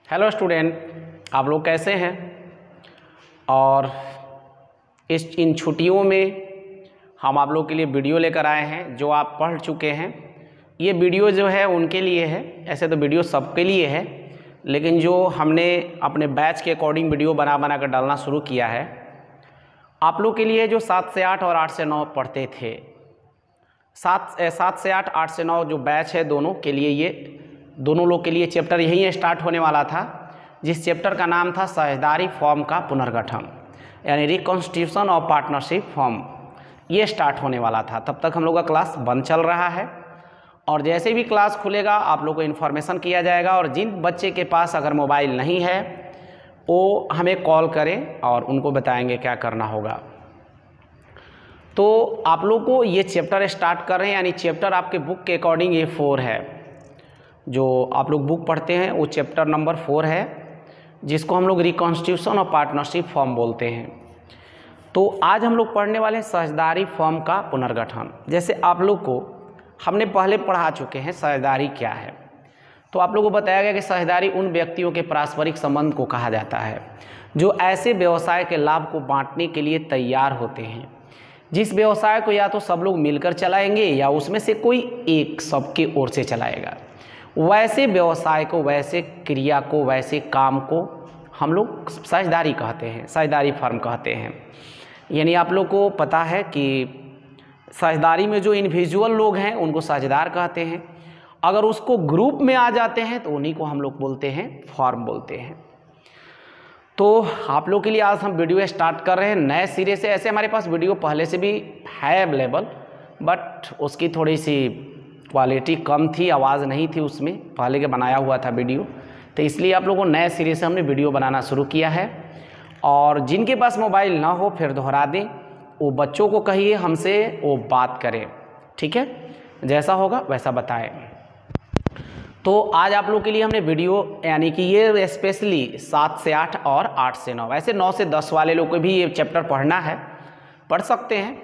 Hello student, आप लोग कैसे हैं। और इन छुट्टियों में हम आप लोग के लिए वीडियो लेकर आए हैं जो आप पढ़ चुके हैं। ये वीडियो जो है उनके लिए है, ऐसे तो वीडियो सबके लिए है, लेकिन जो हमने अपने बैच के अकॉर्डिंग वीडियो बना कर डालना शुरू किया है आप लोग के लिए, जो 7 से 8 और 8 से 9 पढ़ते थे। 7 से 8, 8 से 9 जो बैच है दोनों के लिए, ये दोनों लोग के लिए चैप्टर यहीं स्टार्ट होने वाला था, जिस चैप्टर का नाम था साझेदारी फॉर्म का पुनर्गठन, यानी रिकॉन्स्टिट्यूशन ऑफ पार्टनरशिप फॉर्म। ये स्टार्ट होने वाला था। तब तक हम लोग का क्लास बंद चल रहा है और जैसे भी क्लास खुलेगा आप लोग को इन्फॉर्मेशन किया जाएगा। और जिन बच्चे के पास अगर मोबाइल नहीं है वो हमें कॉल करें और उनको बताएंगे क्या करना होगा। तो आप लोग को ये चैप्टर स्टार्ट कर रहे हैं, यानी चैप्टर आपके बुक के अकॉर्डिंग ये 4 है। जो आप लोग बुक पढ़ते हैं वो चैप्टर नंबर 4 है, जिसको हम लोग रिकॉन्स्टिट्यूशन ऑफ पार्टनरशिप फॉर्म बोलते हैं। तो आज हम लोग पढ़ने वाले हैं साझेदारी फॉर्म का पुनर्गठन। जैसे आप लोग को हमने पहले पढ़ा चुके हैं साझेदारी क्या है, तो आप लोगों को बताया गया कि साझेदारी उन व्यक्तियों के पारस्परिक संबंध को कहा जाता है जो ऐसे व्यवसाय के लाभ को बांटने के लिए तैयार होते हैं जिस व्यवसाय को या तो सब लोग मिलकर चलाएंगे या उसमें से कोई एक सबके ओर से चलाएगा। वैसे व्यवसाय को, वैसे क्रिया को, वैसे काम को हम लोग साझेदारी कहते हैं, साझेदारी फर्म कहते हैं। यानी आप लोग को पता है कि साझेदारी में जो इंडिविजुअल लोग हैं उनको साझेदार कहते हैं। अगर उसको ग्रुप में आ जाते हैं तो उन्हीं को हम लोग बोलते हैं फर्म बोलते हैं। तो आप लोग के लिए आज हम वीडियो स्टार्ट कर रहे हैं नए सिरे से। ऐसे हमारे पास वीडियो पहले से भी है अवेलेबल, बट उसकी थोड़ी सी क्वालिटी कम थी, आवाज़ नहीं थी उसमें, पहले के बनाया हुआ था वीडियो, तो इसलिए आप लोगों को नए सिरे से हमने वीडियो बनाना शुरू किया है। और जिनके पास मोबाइल ना हो फिर दोहरा दें, वो बच्चों को कहिए हमसे वो बात करें, ठीक है, जैसा होगा वैसा बताएं। तो आज आप लोग के लिए हमने वीडियो, यानी कि ये स्पेशली 7 से 8 और 8 से 9, वैसे 9 से 10 वाले लोग को भी ये चैप्टर पढ़ना है, पढ़ सकते हैं,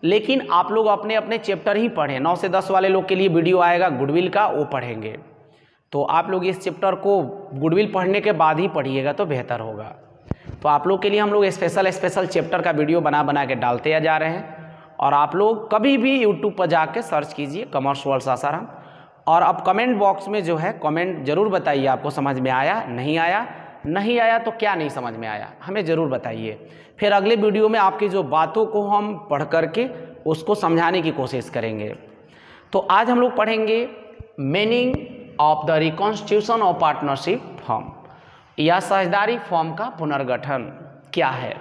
लेकिन आप लोग अपने अपने चैप्टर ही पढ़ें। 9 से 10 वाले लोग के लिए वीडियो आएगा गुडविल का, वो पढ़ेंगे। तो आप लोग इस चैप्टर को गुडविल पढ़ने के बाद ही पढ़िएगा तो बेहतर होगा। तो आप लोग के लिए हम लोग स्पेशल चैप्टर का वीडियो बना के डालते जा रहे हैं। और आप लोग कभी भी यूट्यूब पर जाके सर्च कीजिए कॉमर्स वर्ल्ड सासाराम, और अब कमेंट बॉक्स में जो है कमेंट जरूर बताइए आपको समझ में आया नहीं आया तो क्या नहीं समझ में आया हमें ज़रूर बताइए। फिर अगले वीडियो में आपकी जो बातों को हम पढ़ करके उसको समझाने की कोशिश करेंगे। तो आज हम लोग पढ़ेंगे meaning of the reconstitution of partnership form, या साझेदारी फॉर्म का पुनर्गठन क्या है।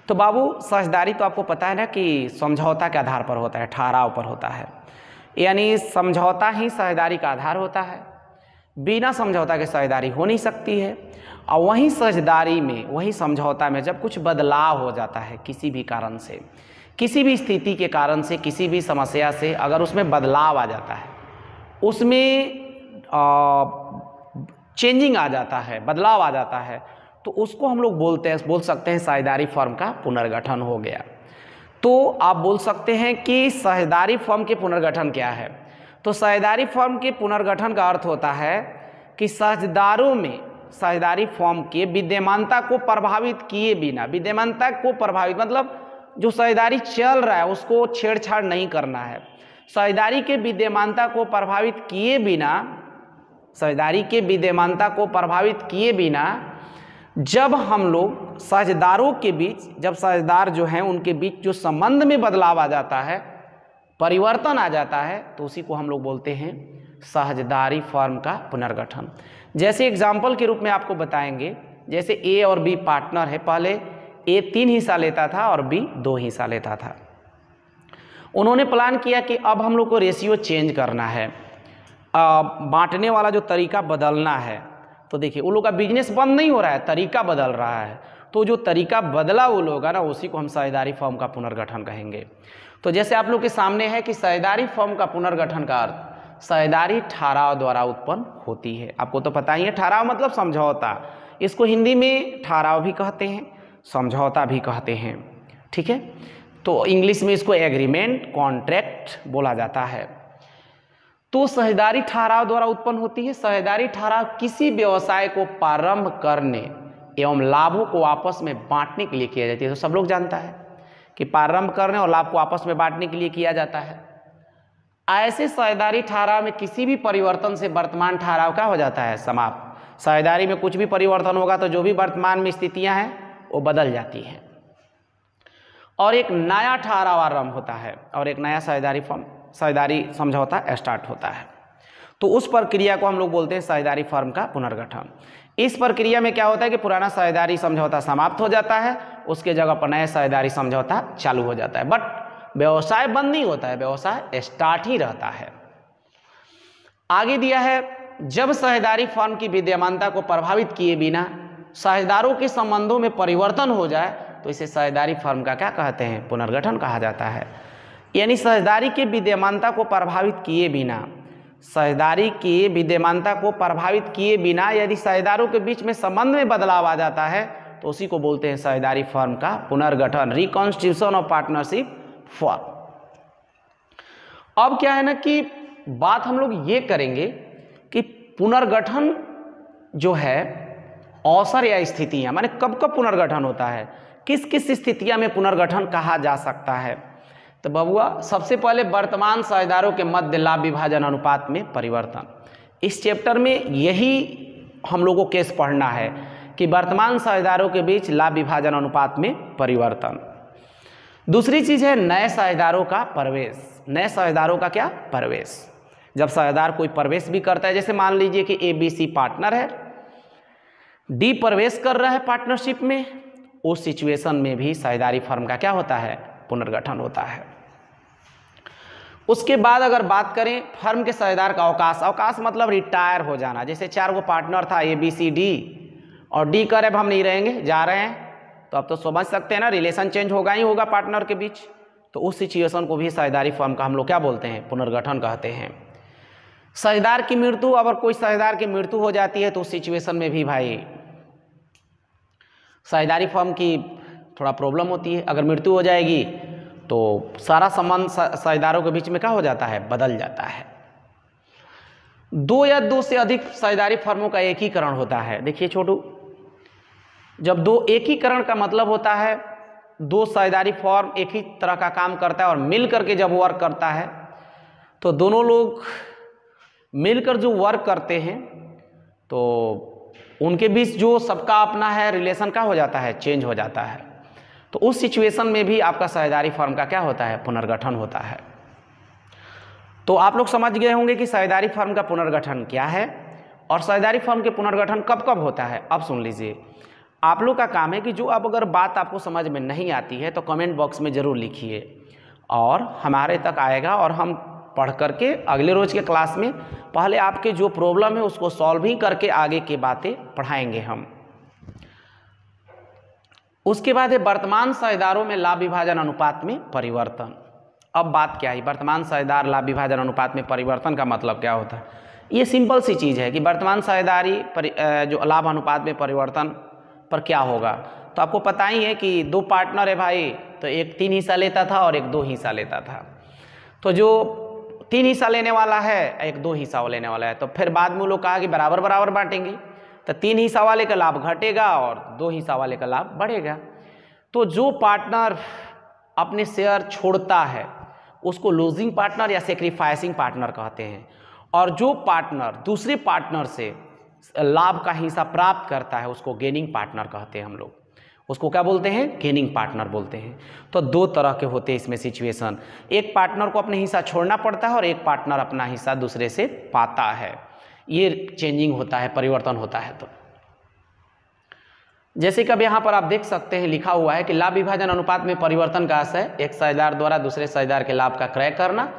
तो बाबू, साझेदारी तो आपको पता है ना कि समझौता के आधार पर होता है, ठहराव पर होता है, यानी समझौता ही साझेदारी का आधार होता है। बिना समझौता के साझेदारी हो नहीं सकती है। और वहीं साझेदारी में, वहीं समझौता में जब कुछ बदलाव हो जाता है किसी भी कारण से, किसी भी स्थिति के कारण से, किसी भी समस्या से अगर उसमें बदलाव आ जाता है, उसमें चेंजिंग आ जाता है, बदलाव आ जाता है, तो उसको हम लोग बोल सकते हैं साझेदारी फर्म का पुनर्गठन हो गया। तो आप बोल सकते हैं कि साझेदारी फर्म के पुनर्गठन क्या है। तो साझेदारी फर्म के पुनर्गठन का अर्थ होता है कि साझेदारों में साझेदारी फर्म के विद्यमानता को प्रभावित किए बिना, विद्यमानता को प्रभावित मतलब जो साझेदारी चल रहा है उसको छेड़छाड़ नहीं करना है। साझेदारी के विद्यमानता को प्रभावित किए बिना, साझेदारी के विद्यमानता को प्रभावित किए बिना जब हम लोग साझेदारों के बीच, जब साझेदार जो हैं उनके बीच जो संबंध में बदलाव आ जाता है, परिवर्तन आ जाता है, तो उसी को हम लोग बोलते हैं साझेदारी फर्म का पुनर्गठन। जैसे एग्जाम्पल के रूप में आपको बताएंगे, जैसे ए और बी पार्टनर है, पहले ए 3 हिस्सा लेता था और बी 2 हिस्सा लेता था। उन्होंने प्लान किया कि अब हम लोग को रेशियो चेंज करना है, बांटने वाला जो तरीका बदलना है। तो देखिए उन लोग का बिजनेस बंद नहीं हो रहा है, तरीका बदल रहा है, तो जो तरीका बदला वो लोग है ना, उसी को हम साझेदारी फर्म का पुनर्गठन कहेंगे। तो जैसे आप लोग के सामने है कि साझेदारी फर्म का पुनर्गठन का अर्थ साझेदारी ठहराव द्वारा उत्पन्न होती है। आपको तो पता ही है, ठहराव मतलब समझौता, इसको हिंदी में ठहराव भी कहते हैं, समझौता भी कहते हैं, ठीक है। तो इंग्लिश में इसको एग्रीमेंट, कॉन्ट्रैक्ट बोला जाता है। तो साझेदारी ठहराव द्वारा उत्पन्न होती है। साझेदारी ठहराव किसी व्यवसाय को प्रारंभ करने एवं लाभों को आपस में बांटने के लिए किया जाती है। तो सब लोग जानता है कि प्रारंभ करने और लाभ को आपस में बांटने के लिए किया जाता है। ऐसे साझेदारी ठहराव में किसी भी परिवर्तन से वर्तमान ठहराव क्या हो जाता है, समाप्त। साझेदारी में कुछ भी परिवर्तन होगा तो जो भी वर्तमान में स्थितियां हैं वो बदल जाती हैं और एक नया ठहराव आरंभ होता है और एक नया साझेदारी समझौता स्टार्ट होता है। तो उस प्रक्रिया को हम लोग बोलते हैं साझेदारी फर्म का पुनर्गठन। इस प्रक्रिया में क्या होता है कि पुराना साझेदारी समझौता समाप्त हो जाता है, उसके जगह पर नया साझेदारी समझौता चालू हो जाता है। बट व्यवसाय बंद नहीं होता है, व्यवसाय स्टार्ट ही रहता है। आगे दिया है, जब साझेदारी फर्म की विद्यमानता को प्रभावित किए बिना साझेदारों के संबंधों में परिवर्तन हो जाए तो इसे साझेदारी फर्म का क्या कहते हैं, पुनर्गठन कहा जाता है। यानी साझेदारी की विद्यमानता को प्रभावित किए बिना, साझेदारी की विद्यमानता को प्रभावित किए बिना यदि साझेदारों के बीच में संबंध में बदलाव आ जाता है तो उसी को बोलते हैं साझेदारी फर्म का पुनर्गठन, रिकॉन्स्टिट्यूशन ऑफ पार्टनरशिप फर्म। अब क्या है ना कि बात हम लोग ये करेंगे कि पुनर्गठन जो है अवसर या स्थितियां, माने कब कब पुनर्गठन होता है, किस किस स्थितियां में पुनर्गठन कहा जा सकता है। तो बबुआ सबसे पहले वर्तमान साझेदारों के मध्य लाभ विभाजन अनुपात में परिवर्तन। इस चैप्टर में यही हम लोगों को केस पढ़ना है कि वर्तमान साझेदारों के बीच लाभ विभाजन अनुपात में परिवर्तन। दूसरी चीज है नए साझेदारों का प्रवेश। नए साझेदारों का क्या, प्रवेश। जब साझेदार कोई प्रवेश भी करता है, जैसे मान लीजिए कि ABC पार्टनर है, D प्रवेश कर रहा है पार्टनरशिप में, उस सिचुएशन में भी साझेदारी फर्म का क्या होता है, पुनर्गठन होता है। उसके बाद अगर बात करें फर्म के साझेदार का अवकाश, अवकाश मतलब रिटायर हो जाना। जैसे 4 गो पार्टनर था ABCD और D करे अब हम नहीं रहेंगे, जा रहे हैं, तो अब तो समझ सकते हैं ना, रिलेशन चेंज होगा ही होगा पार्टनर के बीच। तो उस सिचुएशन को भी साझेदारी फर्म का हम लोग क्या बोलते हैं, पुनर्गठन कहते हैं। साझेदार की मृत्यु, अगर कोई साझेदार की मृत्यु हो जाती है तो उस सिचुएशन में भी भाई साझेदारी फर्म की थोड़ा प्रॉब्लम होती है। अगर मृत्यु हो जाएगी तो सारा संबंध साझेदारों के बीच में क्या हो जाता है, बदल जाता है। 2 या 2 से अधिक साझेदारी फर्मों का एकीकरण होता है। देखिए छोटू, जब 2 एकीकरण का मतलब होता है 2 साझेदारी फर्म एक ही तरह का काम करता है और मिल करके जब वर्क करता है तो दोनों लोग मिलकर जो वर्क करते हैं तो उनके बीच जो सबका अपना है रिलेशन का हो जाता है, चेंज हो जाता है। तो उस सिचुएशन में भी आपका साझेदारी फर्म का क्या होता है, पुनर्गठन होता है। तो आप लोग समझ गए होंगे कि साझेदारी फर्म का पुनर्गठन क्या है और साझेदारी फर्म के पुनर्गठन कब कब होता है। अब सुन लीजिए, आप लोग का काम है कि जो अब अगर बात आपको समझ में नहीं आती है तो कमेंट बॉक्स में ज़रूर लिखिए और हमारे तक आएगा और हम पढ़ करके अगले रोज के क्लास में पहले आपके जो प्रॉब्लम है उसको सॉल्व ही करके आगे की बातें पढ़ाएंगे हम। उसके बाद है वर्तमान साझेदारों में लाभ विभाजन अनुपात में परिवर्तन। अब बात क्या है, वर्तमान साझेदार लाभ विभाजन अनुपात में परिवर्तन का मतलब क्या होता है। ये सिंपल सी चीज़ है कि वर्तमान साझेदारी जो लाभ अनुपात में परिवर्तन पर क्या होगा। तो आपको पता ही है कि 2 पार्टनर है भाई, तो एक 3 हिस्सा लेता था और एक 2 हिस्सा लेता था। तो जो 3 हिस्सा लेने वाला है एक 2 हिस्सा वो लेने वाला है, तो फिर बाद में वो लोग कहा कि बराबर बराबर बांटेंगे, तो 3 हिस्सा वाले का लाभ घटेगा और 2 हिस्सा वाले का लाभ बढ़ेगा। तो जो पार्टनर अपने शेयर छोड़ता है उसको लूजिंग पार्टनर या सेक्रीफाइसिंग पार्टनर कहते हैं, और जो पार्टनर दूसरे पार्टनर से लाभ का हिस्सा प्राप्त करता है उसको गेनिंग पार्टनर कहते हैं। हम लोग उसको क्या बोलते हैं, गेनिंग पार्टनर बोलते हैं। तो 2 तरह के होते हैं इसमें सिचुएशन, एक पार्टनर को अपने हिस्सा छोड़ना पड़ता है और एक पार्टनर अपना हिस्सा दूसरे से पाता है। ये चेंजिंग होता है, परिवर्तन होता है। तो जैसे कि अब यहाँ पर आप देख सकते हैं लिखा हुआ है कि लाभ विभाजन अनुपात में परिवर्तन का आशय एक साझेदार द्वारा दूसरे साझेदार के लाभ का क्रय करना।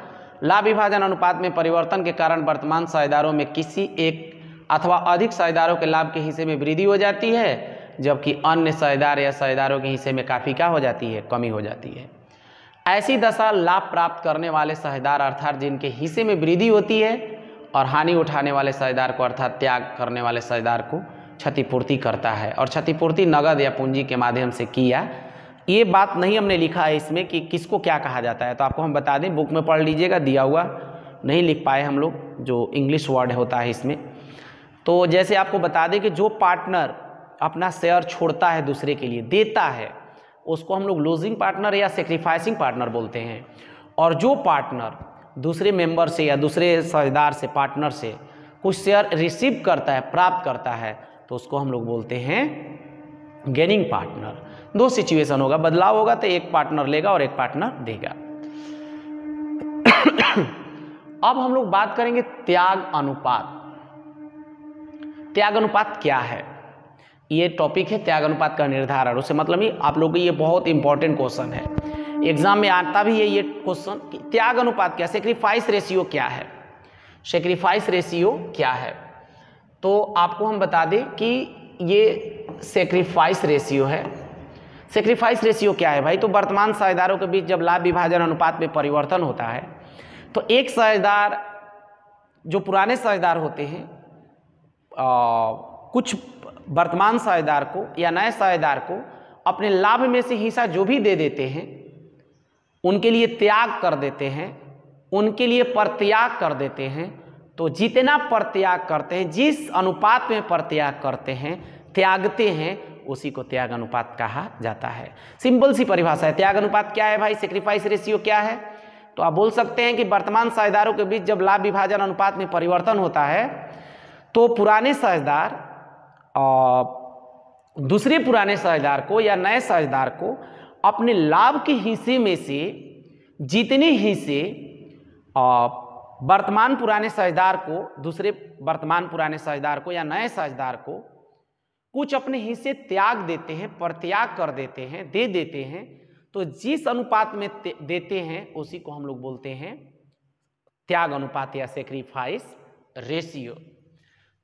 लाभ विभाजन अनुपात में परिवर्तन के कारण वर्तमान साझेदारों में किसी एक अथवा अधिक साझेदारों के लाभ के हिस्से में वृद्धि हो जाती है, जबकि अन्य साझेदार या साझेदारों के हिस्से में काफ़ी क्या हो जाती है, कमी हो जाती है। ऐसी दशा लाभ प्राप्त करने वाले साझेदार अर्थात जिनके हिस्से में वृद्धि होती है और हानि उठाने वाले साझेदार को अर्थात त्याग करने वाले साझेदार को क्षतिपूर्ति करता है। और क्षतिपूर्ति नगद या पूंजी के माध्यम से किया। ये बात नहीं हमने लिखा है इसमें कि किसको क्या कहा जाता है, तो आपको हम बता दें, बुक में पढ़ लीजिएगा, दिया हुआ नहीं लिख पाए हम लोग, जो इंग्लिश वर्ड होता है इसमें। तो जैसे आपको बता दें कि जो पार्टनर अपना शेयर छोड़ता है दूसरे के लिए, देता है, उसको हम लोग लूजिंग पार्टनर या सेक्रीफाइसिंग पार्टनर बोलते हैं। और जो पार्टनर दूसरे मेंबर से या दूसरे साझेदार से, पार्टनर से कुछ शेयर रिसीव करता है, प्राप्त करता है, तो उसको हम लोग बोलते हैं गेनिंग पार्टनर। दो सिचुएशन होगा, बदलाव होगा तो एक पार्टनर लेगा और एक पार्टनर देगा। अब हम लोग बात करेंगे त्याग अनुपात। त्याग अनुपात क्या है, ये टॉपिक है त्याग अनुपात का निर्धारण। उससे मतलब ही आप लोगों को ये बहुत इंपॉर्टेंट क्वेश्चन है, एग्जाम में आता भी है ये क्वेश्चन कि त्याग अनुपात क्या, सेक्रीफाइस रेशियो क्या है, सेक्रीफाइस रेशियो क्या है। तो आपको हम बता दें कि ये सेक्रीफाइस रेशियो है। सेक्रीफाइस रेशियो क्या है भाई, तो वर्तमान साझेदारों के बीच जब लाभ विभाजन अनुपात में परिवर्तन होता है तो एक साझेदार, जो पुराने साझेदार होते हैं, कुछ वर्तमान साझेदार को या नए साझेदार को अपने लाभ में से हिस्सा जो भी दे देते हैं, उनके लिए त्याग कर देते हैं, उनके लिए परत्याग कर देते हैं। तो जितना परत्याग करते हैं, जिस अनुपात में परत्याग करते हैं, त्यागते हैं, उसी को त्याग अनुपात कहा जाता है। सिंपल सी परिभाषा है। त्याग अनुपात क्या है भाई, सेक्रीफाइस रेशियो क्या है, तो आप बोल सकते हैं कि वर्तमान साझेदारों के बीच जब लाभ विभाजन अनुपात में परिवर्तन होता है तो पुराने साझेदार दूसरे पुराने साझेदार को या नए साझेदार को अपने लाभ के हिस्से में से जितने हिस्से वर्तमान पुराने साझेदार को, दूसरे वर्तमान पुराने साझेदार को या नए साझेदार को कुछ अपने हिस्से त्याग देते हैं, परत्याग कर देते हैं, दे देते हैं, तो जिस अनुपात में देते हैं उसी को हम लोग बोलते हैं त्याग अनुपात या सेक्रीफाइस रेशियो।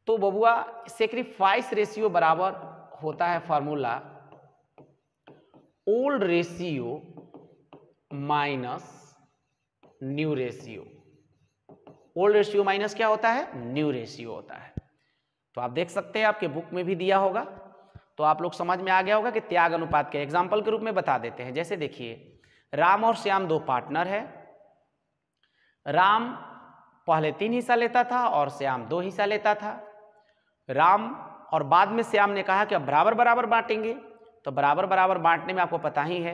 तो बबुआ सेक्रीफाइस रेशियो बराबर होता है formula old ratio minus new ratio. Old ratio minus क्या होता है, न्यू रेशियो होता है। तो आप देख सकते हैं, आपके बुक में भी दिया होगा, तो आप लोग समझ में आ गया होगा कि त्याग अनुपात के एग्जाम्पल के रूप में बता देते हैं। जैसे देखिए, राम और श्याम दो पार्टनर है। राम पहले 3 हिस्सा लेता था और श्याम 2 हिस्सा लेता था। राम और बाद में श्याम ने कहा कि अब बराबर बराबर बांटेंगे। तो बराबर बराबर बांटने में आपको पता ही है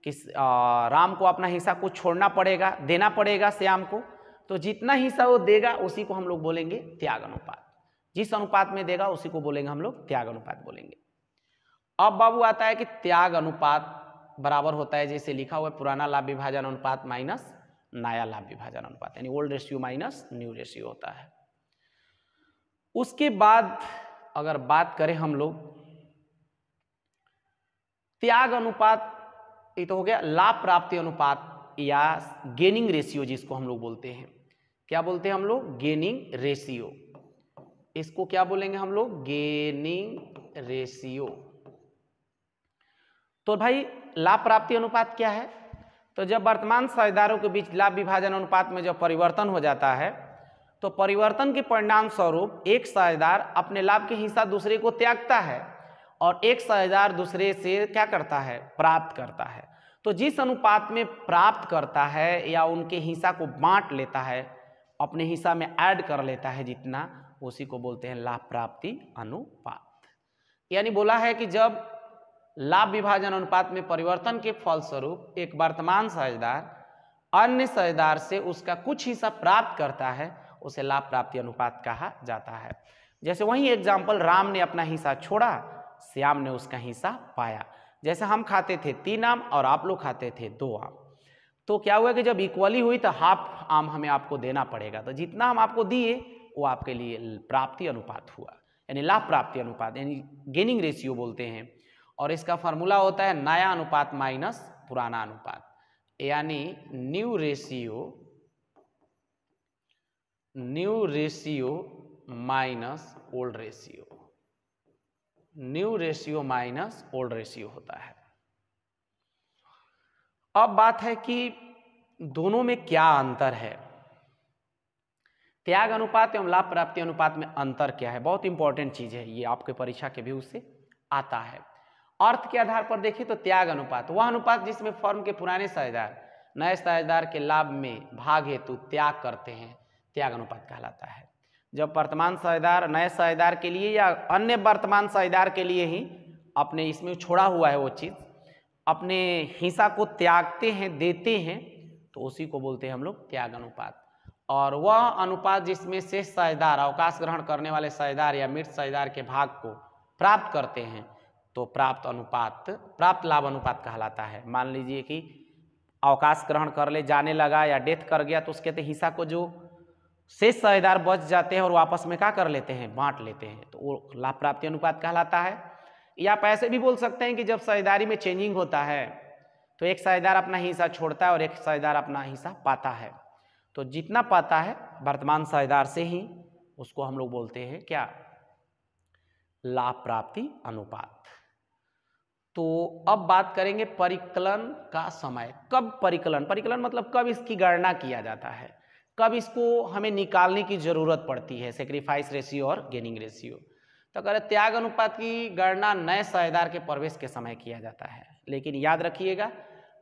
कि राम को अपना हिस्सा कुछ छोड़ना पड़ेगा, देना पड़ेगा श्याम को। तो जितना हिस्सा वो देगा उसी को हम लोग बोलेंगे त्याग अनुपात। जिस अनुपात में देगा उसी को बोलेंगे हम लोग त्याग अनुपात बोलेंगे। अब बाबू आता है कि त्याग अनुपात बराबर होता है, जैसे लिखा हुआ है, पुराना लाभ विभाजन अनुपात माइनस नया लाभ विभाजन अनुपात, यानी old ratio minus new ratio होता है। उसके बाद अगर बात करें हम लोग त्याग अनुपात, ये तो हो गया लाभ प्राप्ति अनुपात या गेनिंग रेशियो, जिसको हम लोग बोलते हैं। क्या बोलते हैं हम लोग, गेनिंग रेशियो। इसको क्या बोलेंगे हम लोग, गेनिंग रेशियो। तो भाई लाभ प्राप्ति अनुपात क्या है, तो जब वर्तमान साझेदारों के बीच लाभ विभाजन अनुपात में जब परिवर्तन हो जाता है तो परिवर्तन के परिणाम स्वरूप एक साझेदार अपने लाभ के हिस्सा दूसरे को त्यागता है और एक साझेदार दूसरे से क्या करता है, प्राप्त करता है। तो जिस अनुपात में प्राप्त करता है या उनके हिस्सा को बांट लेता है, अपने हिस्सा में ऐड कर लेता है जितना, उसी को बोलते हैं लाभ प्राप्ति अनुपात। यानी बोला है कि जब लाभ विभाजन अनुपात में परिवर्तन के फलस्वरूप एक वर्तमान साझेदार अन्य साझेदार से उसका कुछ हिस्सा प्राप्त करता है, उसे लाभ प्राप्ति अनुपात कहा जाता है। जैसे वही एग्जाम्पल, राम ने अपना हिस्सा छोड़ा, श्याम ने उसका हिस्सा पाया। जैसे हम खाते थे 3 आम और आप लोग खाते थे 2 आम, तो क्या हुआ कि जब इक्वली हुई तो हाफ आम हमें आपको देना पड़ेगा। तो जितना हम आपको दिए वो आपके लिए प्राप्ति अनुपात हुआ, यानी लाभ प्राप्ति अनुपात, यानी गेनिंग रेशियो बोलते हैं। और इसका फार्मूला होता है नया अनुपात माइनस पुराना अनुपात, यानी new ratio minus old ratio, new ratio minus old ratio होता है। अब बात है कि दोनों में क्या अंतर है, त्याग अनुपात एवं लाभ प्राप्ति अनुपात में अंतर क्या है, बहुत इंपॉर्टेंट चीज है ये, आपके परीक्षा के व्यू से आता है। अर्थ के आधार पर देखिए तो त्याग अनुपात वह अनुपात जिसमें फर्म के पुराने साझेदार नए साझेदार के लाभ में भाग हेतु त्याग करते हैं, त्याग अनुपात कहलाता है। जब वर्तमान साझेदार नए साझेदार के लिए या अन्य वर्तमान साझेदार के लिए ही अपने इसमें छोड़ा हुआ है वो चीज़, अपने हिस्सा को त्यागते हैं, देते हैं, तो उसी को बोलते हैं हम लोग त्याग अनुपात। और वह अनुपात जिसमें शेष साझेदार अवकाश ग्रहण करने वाले साझेदार या मृत साझेदार के भाग को प्राप्त करते हैं तो प्राप्त अनुपात प्राप्त लाभ अनुपात कहलाता है। मान लीजिए कि अवकाश ग्रहण कर ले, जाने लगा या डेथ कर गया, तो उसके हिस्सा को जो शेष साझेदार बच जाते हैं और वापस में क्या कर लेते हैं, बांट लेते हैं, तो वो लाभ प्राप्ति अनुपात कहलाता है। या आप ऐसे भी बोल सकते हैं कि जब साझेदारी में चेंजिंग होता है तो एक साझेदार अपना हिस्सा छोड़ता है और एक साझेदार अपना हिस्सा पाता है, तो जितना पाता है वर्तमान साझेदार से ही उसको हम लोग बोलते हैं क्या, लाभ प्राप्ति अनुपात। तो अब बात करेंगे परिकलन का समय। कब परिकलन, परिकलन मतलब कब इसकी गणना किया जाता है, कब इसको हमें निकालने की जरूरत पड़ती है, सेक्रीफाइस रेशियो और गेनिंग रेशियो। तो अगर त्याग अनुपात की गणना नए साझेदार के प्रवेश के समय किया जाता है, लेकिन याद रखिएगा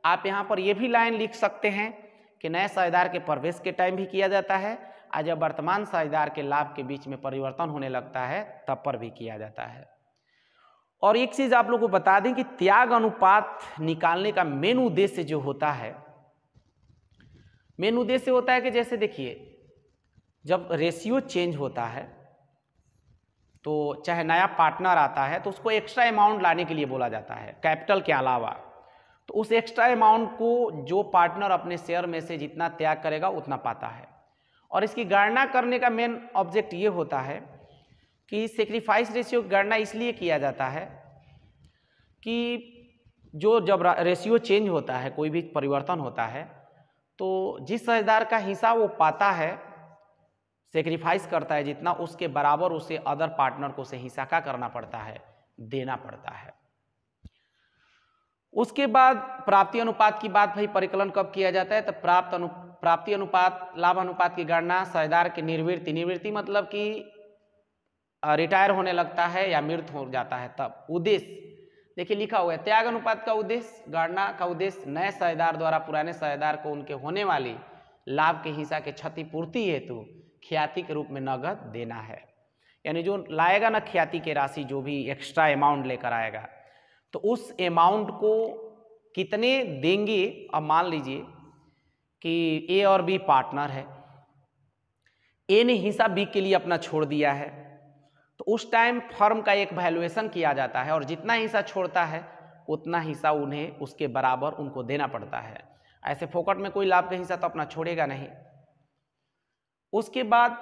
आप यहाँ पर यह भी लाइन लिख सकते हैं कि नए साझेदार के प्रवेश के टाइम भी किया जाता है और जब वर्तमान साझेदार के लाभ के बीच में परिवर्तन होने लगता है तब पर भी किया जाता है। और एक चीज आप लोगों को बता दें कि त्याग अनुपात निकालने का मेन उद्देश्य जो होता है, मेन उद्देश्य होता है कि जैसे देखिए जब रेशियो चेंज होता है तो चाहे नया पार्टनर आता है तो उसको एक्स्ट्रा अमाउंट लाने के लिए बोला जाता है कैपिटल के अलावा। तो उस एक्स्ट्रा अमाउंट को जो पार्टनर अपने शेयर में से जितना त्याग करेगा उतना पाता है। और इसकी गणना करने का मेन ऑब्जेक्ट ये होता है कि सेक्रीफाइस रेशियो की गणना इसलिए किया जाता है कि जब रेशियो चेंज होता है, कोई भी परिवर्तन होता है, तो जिस साझेदार का हिस्सा वो पाता है, सेक्रीफाइस करता है जितना, उसके बराबर उसे अदर पार्टनर को उसे हिस्सा क्या करना पड़ता है, देना पड़ता है। उसके बाद प्राप्ति अनुपात की बात, भाई परिकलन कब किया जाता है, तो प्राप्ति अनुपात लाभ अनुपात की गणना साझेदार की निवृत्ति मतलब कि रिटायर होने लगता है या मृत हो जाता है तब। उद्देश्य देखिए लिखा हुआ है, त्याग अनुपात का उद्देश्य, गणना का उद्देश्य नए साझेदार द्वारा पुराने साझेदार को उनके होने वाली लाभ के हिस्सा के क्षतिपूर्ति हेतु ख्याति के रूप में नगद देना है। यानी जो लाएगा ना ख्याति की राशि, जो भी एक्स्ट्रा अमाउंट लेकर आएगा, तो उस अमाउंट को कितने देंगे। अब मान लीजिए कि ए और बी पार्टनर है, ए ने हिस्सा बी के लिए अपना छोड़ दिया है, तो उस टाइम फर्म का एक वैल्यूएशन किया जाता है और जितना हिस्सा छोड़ता है उतना हिस्सा उन्हें उसके बराबर उनको देना पड़ता है। ऐसे फोकट में कोई लाभ का हिस्सा तो अपना छोड़ेगा नहीं। उसके बाद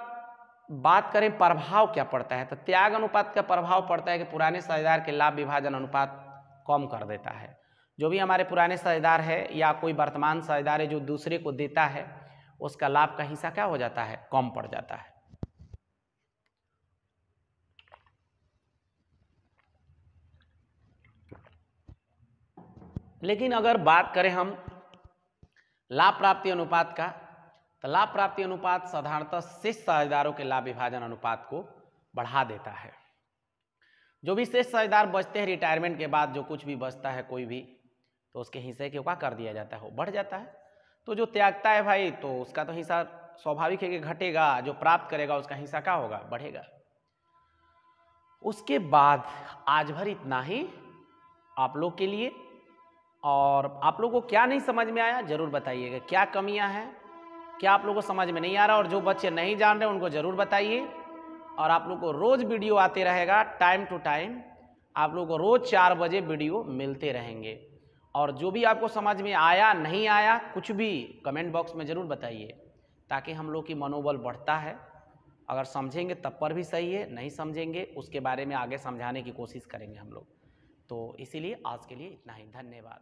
बात करें प्रभाव क्या पड़ता है, तो त्याग अनुपात का प्रभाव पड़ता है कि पुराने साझेदार के लाभ विभाजन अनुपात कम कर देता है। जो भी हमारे पुराने साझेदार है या कोई वर्तमान साझेदार है जो दूसरे को देता है, उसका लाभ का हिस्सा क्या हो जाता है, कम पड़ जाता है। लेकिन अगर बात करें हम लाभ प्राप्ति अनुपात का, तो लाभ प्राप्ति अनुपात साधारणतः शेष साझेदारों के लाभ विभाजन अनुपात को बढ़ा देता है। जो भी शेष साझेदार बचते हैं रिटायरमेंट के बाद, जो कुछ भी बचता है कोई भी, तो उसके हिस्से के क्या कर दिया जाता है, वो बढ़ जाता है। तो जो त्यागता है भाई, तो उसका तो हिस्सा स्वाभाविक है कि घटेगा, जो प्राप्त करेगा उसका हिस्सा क्या होगा, बढ़ेगा। उसके बाद आज भर इतना ही आप लोग के लिए। और आप लोगों को क्या नहीं समझ में आया जरूर बताइएगा, क्या कमियां हैं, क्या आप लोगों को समझ में नहीं आ रहा, और जो बच्चे नहीं जान रहे उनको ज़रूर बताइए। और आप लोग को रोज़ वीडियो आते रहेगा टाइम टू टाइम, आप लोग को रोज़ 4 बजे वीडियो मिलते रहेंगे। और जो भी आपको समझ में आया नहीं आया कुछ भी कमेंट बॉक्स में ज़रूर बताइए, ताकि हम लोग की मनोबल बढ़ता है। अगर समझेंगे तब पर भी सही है, नहीं समझेंगे उसके बारे में आगे समझाने की कोशिश करेंगे हम लोग। तो इसीलिए आज के लिए इतना ही, धन्यवाद।